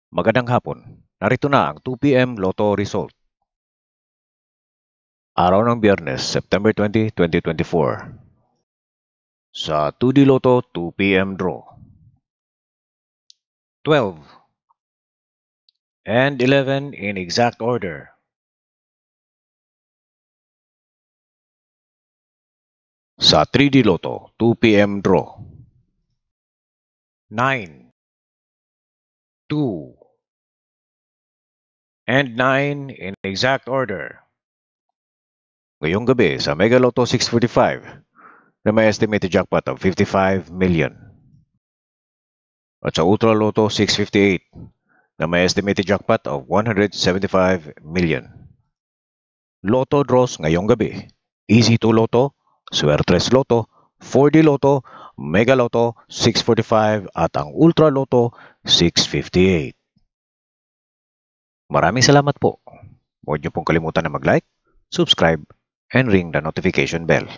Magandang hapon. Narito na ang 2 p.m. Lotto result. Araw ng Biyernes, September 20, 2024. Sa 2D Lotto 2 p.m. draw. 12 and 11 in exact order. Sa 3D Lotto 2 p.m. draw. 9, 2, and 9 in exact order. Ngayong gabi sa Mega Lotto 645 na may estimated jackpot of 55 million. At sa Ultra Lotto 658 na may estimated jackpot of 175 million. Lotto draws ngayong gabi. Easy 2 Lotto, Suertres Lotto, 4D Lotto, Mega Lotto 645 at ang Ultra Lotto 658. Maraming salamat po. Huwag niyo pong kalimutan na mag-like, subscribe, and ring the notification bell.